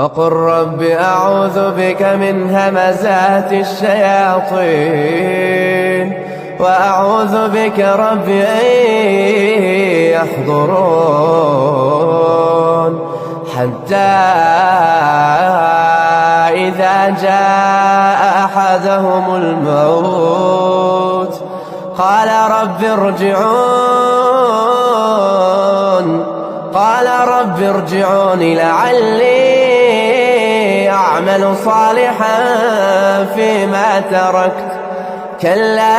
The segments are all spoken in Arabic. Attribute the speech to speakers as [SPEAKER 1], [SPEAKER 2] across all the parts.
[SPEAKER 1] وقل رب أعوذ بك من همزات الشياطين وأعوذ بك رب أن يحضرون حتى إذا جاء أحدهم الموت قال رب ارجعون لعلي أعمل صالحا فيما تركت كلا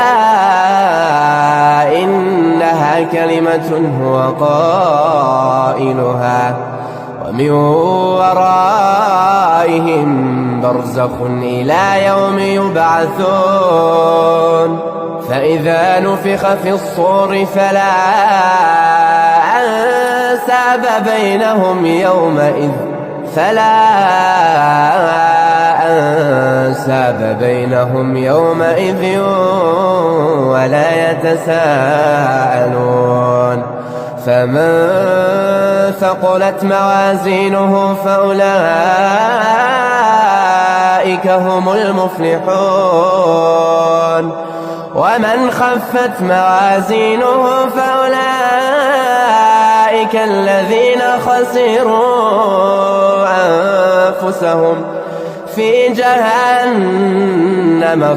[SPEAKER 1] إنها كلمة هو قائلها ومن ورائهم برزخ إلى يوم يبعثون فإذا نفخ في الصور فلا أنساب بينهم يومئذ ولا يتساءلون فمن ثقلت موازينه فأولئك هم المفلحون ومن خفت موازينه فأولئك الذين خسروا أنفسهم في جهنم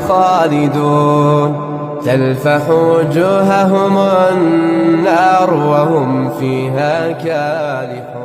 [SPEAKER 1] خالدون تلفح وجوههم النار وهم فيها كالحون.